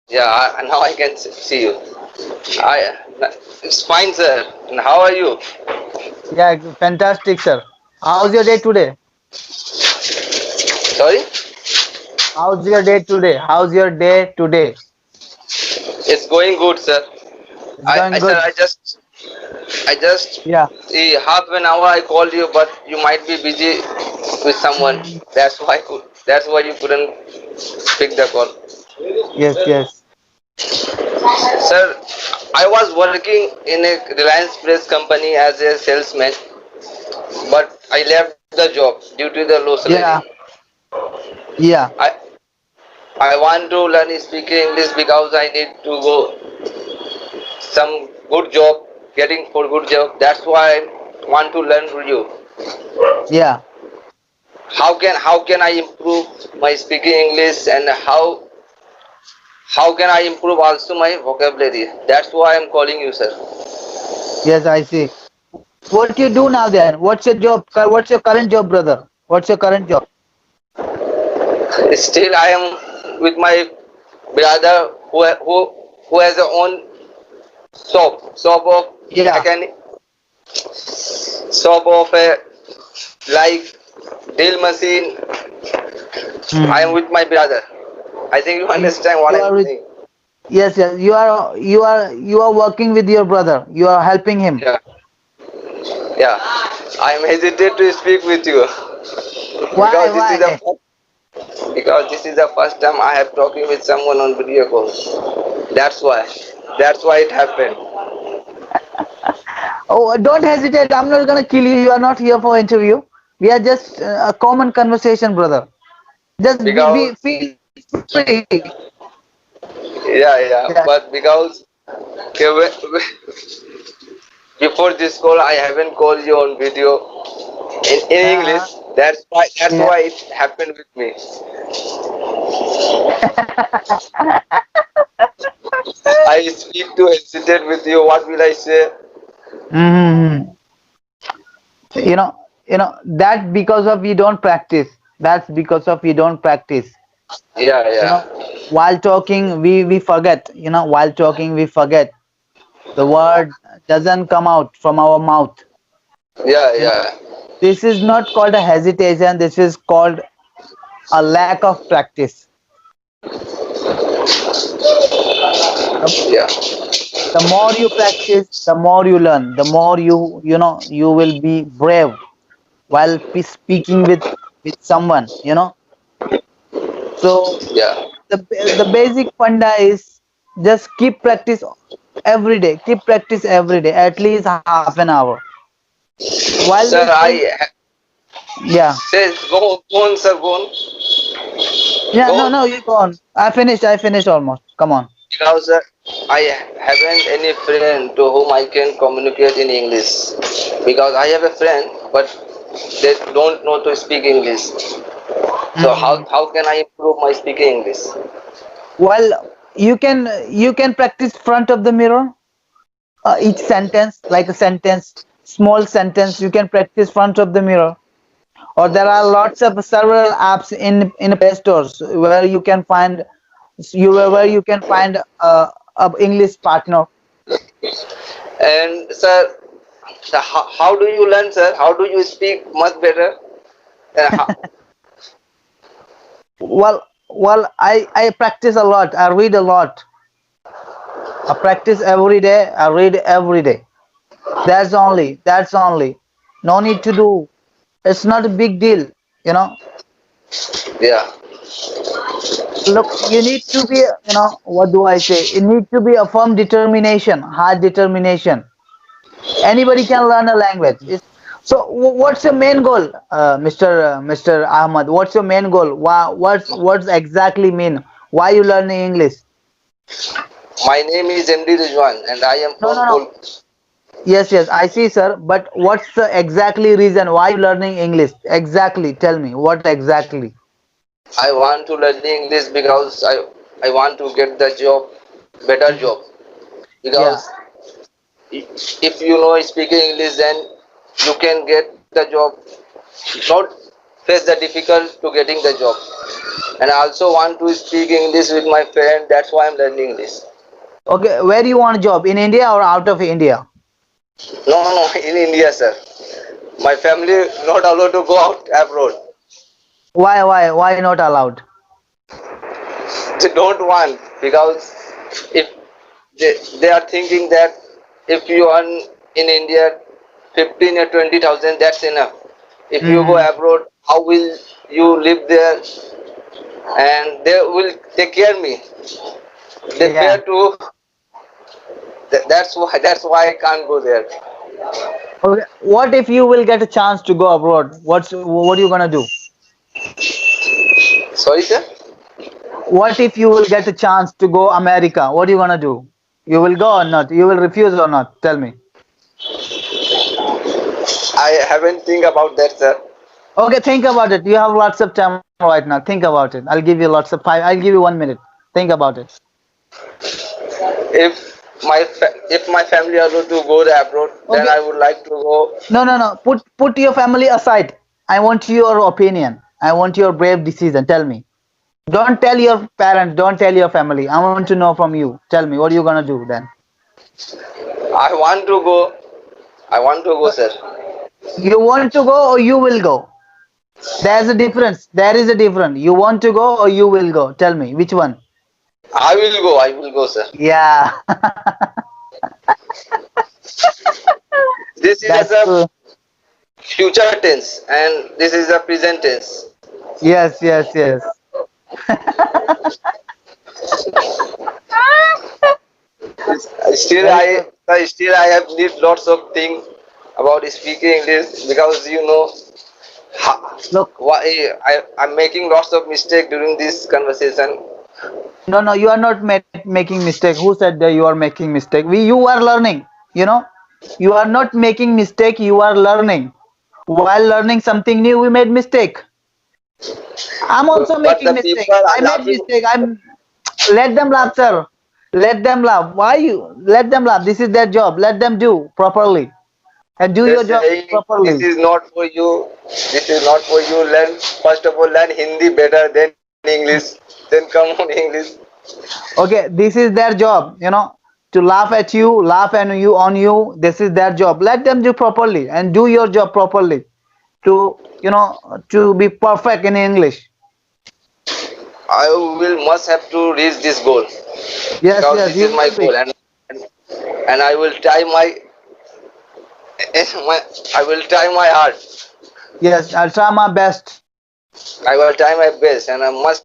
Yeah, now I can see you. I, it's fine, sir. And how are you? Yeah, fantastic, sir. How's your day today? Sorry? How's your day today? How's your day today? It's going good, sir. It's going Sir, good. I just Yeah. see half an hour I called you, but you might be busy with someone. Mhm. That's why you couldn't pick the call. Yes, yes. Sir, I was working in a Reliance Press company as a salesman, but I left the job due to the low salary. Yeah, yeah. I I want to learn speaking English because I need to go some good job, getting for good job. That's why I want to learn from you. Yeah. How can I improve my speaking English, and how can I improve also my vocabulary? That's why I'm calling you, sir. Yes, I see. What you do now then? What's your job? What's your current job, brother? What's your current job? Still, I am with my brother who has a own shop of Yeah. mechanic, shop of a like drill machine. I am Hmm. with my brother. I think you understand what You I'm are with, saying. yes, yes. You are working with your brother. You are helping him. Yeah, yeah. I'm hesitant to speak with you Why? because Why? this is the first time I have talking with someone on video call. That's why. That's why it happened. Oh, don't hesitate. I'm not gonna kill you. You are not here for interview. We are just a common conversation, brother. Just be Because feel free. yeah, Yeah. yeah. But because okay, before this call, I haven't called you on video in Uh-huh. English. That's Yeah. why it happened with me. I speak to hesitate with you. What will I say? Hmm. That because of you don't practice. That's because of you don't practice. Yeah, You know, yeah, while talking, we forget. While talking, we forget. The word doesn't come out from our mouth. yeah, You know, yeah, this is not called a hesitation. This is called a lack of practice. The, yeah. the more you practice, the more you learn. The more you will be brave while speaking with someone. So Yeah. the basic funda is just keep practice every day. Keep practice every day, at least half an hour. While Sir, listening, yeah, says go on, sir, go on, yeah. go No, on. no, you go on. I finished almost. Come on. Because I haven't any friend to whom I can communicate in English. Because I have a friend, but they don't know to speak English. So Mhm. how can I improve my speaking English? Well, you can practice front of the mirror. Each sentence, like a sentence, small sentence, you can practice front of the mirror. Or there are lots of several apps in Play stores where you can find a English partner. And sir, how do you learn, sir? How do you speak much better? How, Well, I practice a lot. I read a lot. I practice every day. I read every day. That's only. No need to do. It's not a big deal. You know. yeah, Look, you need to be. What do I say? You need to be a firm determination, hard determination. Anybody can learn a language. So, what's your main goal, Mr. Ahmad? What's your main goal? What's exactly mean? Why you learning English? my name is MD Rizwan, and I am No, from no, no. Yes, yes, I see, sir. But what's the exactly reason why you learning English? Exactly, tell me what exactly. I want to learn English because I want to get the job, better Mhm. job. Yeah, Because if you know speaking English, then you can get the job. Not face the difficult to getting the job. And I also want to speak English with my friend. That's why I'm learning this. Okay, where do you want a job? In India or out of India? No, no, in India, sir. My family not allowed to go out abroad. Why not allowed? They don't want because if they are thinking that if you earn in India 15 or 20,000, that's enough. If you go Hmm. abroad, how will you live there? And they will take care me. They fear Yeah. to. That's why I can't go there. Okay. What if you will get a chance to go abroad? What are you gonna do? Sorry, sir. What if you will get a chance to go America? What are you gonna do? You will go or not? You will refuse or not? Tell me. I haven't think about that, sir. Okay, think about it. You have lots of time right now. Think about it. I'll give you lots of five. I'll give you 1 minute. Think about it. If my family are allowed to go there abroad, then Okay. I would like to go. No, no, no. Put your family aside. I want your opinion. I want your brave decision. Tell me. Don't tell your parents. Don't tell your family. I want to know from you. Tell me. What are you gonna do then? I want to go. I want to go, sir. You want to go or you will go? There's a difference. There is a difference. You want to go or you will go? Tell me which one. I will go. I will go, sir. Yeah. This is as That's a future tense, and this is a present tense. yes, yes, yes. Still, Very I good. still I have need lots of things about speaking English because Look, why I'm making lots of mistake during this conversation. no, no, you are not making mistake. Who said that you are making mistake? You are learning. You know, you are not making mistake. You are learning. While learning something new, we made mistake. I'm also But making the mistake. people are I made laughing. mistake. Let them laugh, sir. Let them laugh. Why you let them laugh? This is their job. Let them do properly and do They're your job saying this properly. is not for you. This is not for you. Learn first of all learn Hindi better, then English, then come on English. Okay, this is their job. You know, to laugh at you, laugh and you on you. This is their job. Let them do properly and do your job properly. To to be perfect in English. I will must have to reach this goal Yes, because yes, this you is my will be. goal, and I will try my I will try my heart. Yes, I'll try my best. I will try my best, and I must